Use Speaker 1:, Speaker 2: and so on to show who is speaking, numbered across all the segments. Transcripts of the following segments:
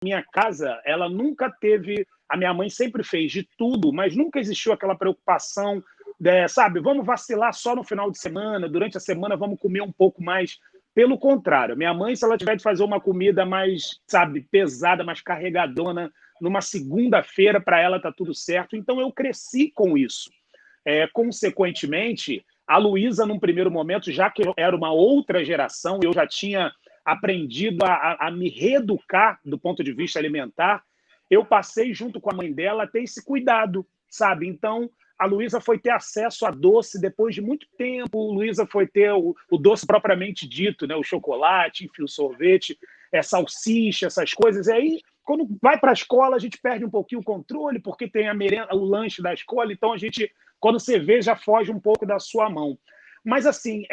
Speaker 1: minha casa, ela nunca teve... A minha mãe sempre fez de tudo, mas nunca existiu aquela preocupação, sabe, vamos vacilar só no final de semana, durante a semana vamos comer um pouco mais. Pelo contrário, minha mãe, se ela tiver de fazer uma comida mais, sabe, pesada, mais carregadona, numa segunda-feira, para ela tá tudo certo. Então, eu cresci com isso. Consequentemente, a Luísa, num primeiro momento, já que eu era uma outra geração, eu já tinha aprendido a me reeducar do ponto de vista alimentar, eu passei, junto com a mãe dela, a ter esse cuidado, sabe? Então, a Luísa foi ter acesso a doce depois de muito tempo, a Luísa foi ter o doce propriamente dito, né? O chocolate, enfim, o sorvete, salsicha, essas coisas. E aí, quando vai para a escola, a gente perde um pouquinho o controle, porque tem a merenda, o lanche da escola, então a gente, quando você vê, já foge um pouco da sua mão. Mas, assim,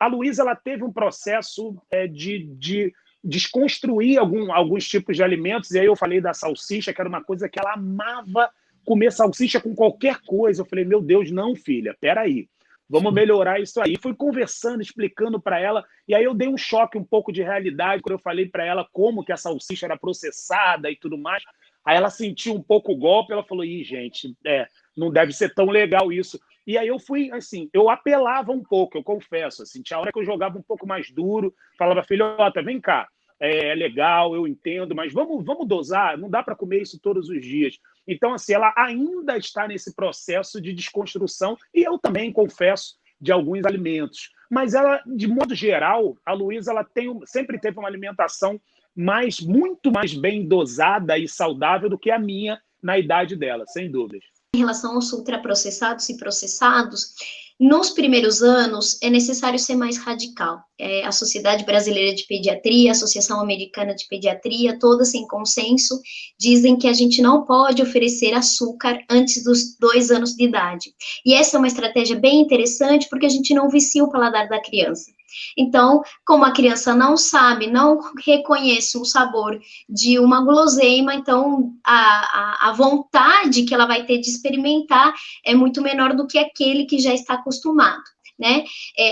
Speaker 1: a Luísa, ela teve um processo de desconstruir alguns tipos de alimentos, e aí eu falei da salsicha, que era uma coisa que ela amava comer salsicha com qualquer coisa. Eu falei, meu Deus, não, filha, peraí, vamos melhorar isso aí. Fui conversando, explicando para ela, e aí eu dei um choque, um pouco de realidade, quando eu falei para ela como que a salsicha era processada e tudo mais. Aí ela sentiu um pouco o golpe, ela falou, ih, gente, não deve ser tão legal isso. E aí eu fui, assim, eu apelava um pouco, eu confesso, assim, tinha hora que eu jogava um pouco mais duro, falava, filhota, vem cá, é legal, eu entendo, mas vamos dosar, não dá para comer isso todos os dias. Então, assim, ela ainda está nesse processo de desconstrução, e eu também confesso, de alguns alimentos. Mas ela, de modo geral, a Luísa, ela sempre teve uma alimentação muito mais bem dosada e saudável do que a minha na idade dela, sem dúvidas.
Speaker 2: Em relação aos ultraprocessados e processados, nos primeiros anos é necessário ser mais radical. A Sociedade Brasileira de Pediatria, a Associação Americana de Pediatria, todas em consenso, dizem que a gente não pode oferecer açúcar antes dos 2 anos de idade. E essa é uma estratégia bem interessante, porque a gente não vicia o paladar da criança. Então, como a criança não sabe, não reconhece o sabor de uma guloseima, então a vontade que ela vai ter de experimentar é muito menor do que aquele que já está acostumado, né?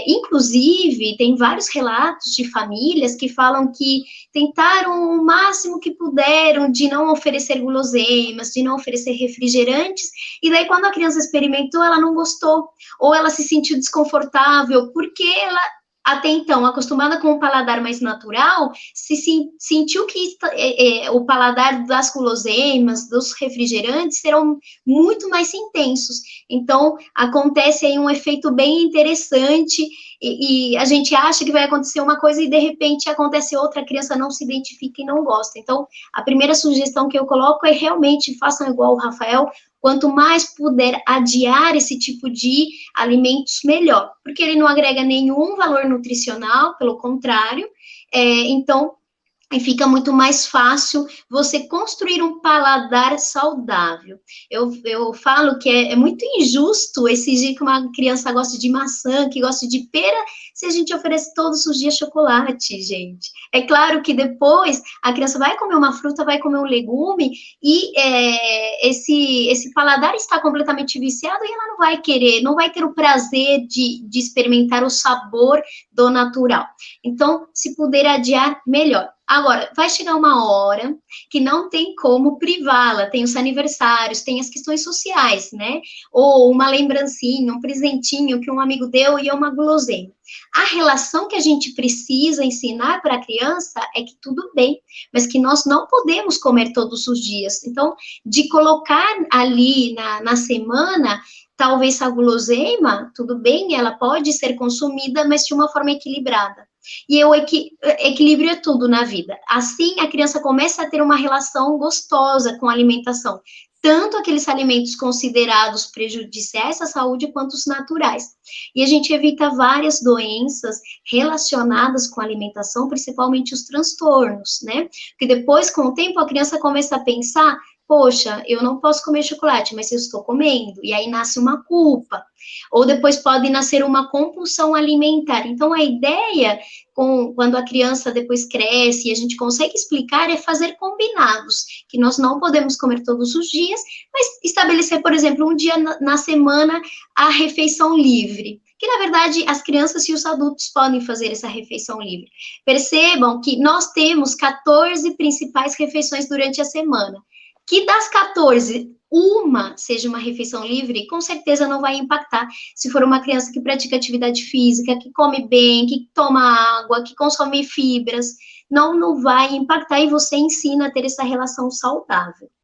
Speaker 2: Inclusive, tem vários relatos de famílias que falam que tentaram o máximo que puderam de não oferecer guloseimas, de não oferecer refrigerantes, e daí quando a criança experimentou, ela não gostou, ou ela se sentiu desconfortável, porque ela, até então, acostumada com um paladar mais natural, sentiu que o paladar das guloseimas, dos refrigerantes, serão muito mais intensos. Então, acontece aí um efeito bem interessante, e a gente acha que vai acontecer uma coisa e, de repente, acontece outra, a criança não se identifica e não gosta. Então, a primeira sugestão que eu coloco é realmente façam igual o Rafael, quanto mais puder adiar esse tipo de alimentos, melhor, porque ele não agrega nenhum valor nutricional, pelo contrário, então, fica muito mais fácil você construir um paladar saudável. Eu falo que é muito injusto exigir que uma criança goste de maçã, que goste de pera, se a gente oferece todos os dias chocolate, gente. É claro que depois a criança vai comer uma fruta, vai comer um legume, e esse paladar está completamente viciado, e ela não vai querer, não vai ter o prazer de experimentar o sabor do natural. Então, se puder adiar, melhor. Agora, vai chegar uma hora que não tem como privá-la, tem os aniversários, tem as questões sociais, né? Ou uma lembrancinha, um presentinho que um amigo deu e é uma guloseima. A relação que a gente precisa ensinar para a criança é que tudo bem, mas que nós não podemos comer todos os dias. Então, de colocar ali na semana, talvez a guloseima, tudo bem, ela pode ser consumida, mas de uma forma equilibrada. E o equilíbrio é tudo na vida. Assim, a criança começa a ter uma relação gostosa com a alimentação, tanto aqueles alimentos considerados prejudiciais à saúde, quanto os naturais. E a gente evita várias doenças relacionadas com a alimentação, principalmente os transtornos, né? Porque depois, com o tempo, a criança começa a pensar, poxa, eu não posso comer chocolate, mas eu estou comendo, e aí nasce uma culpa, ou depois pode nascer uma compulsão alimentar. Então, a ideia, quando a criança depois cresce e a gente consegue explicar, é fazer combinados, que nós não podemos comer todos os dias, mas estabelecer, por exemplo, um dia na semana a refeição livre, que, na verdade, as crianças e os adultos podem fazer essa refeição livre. Percebam que nós temos 14 principais refeições durante a semana. Que das 14, uma seja uma refeição livre, com certeza não vai impactar se for uma criança que pratica atividade física, que come bem, que toma água, que consome fibras. Não vai impactar e você ensina a ter essa relação saudável.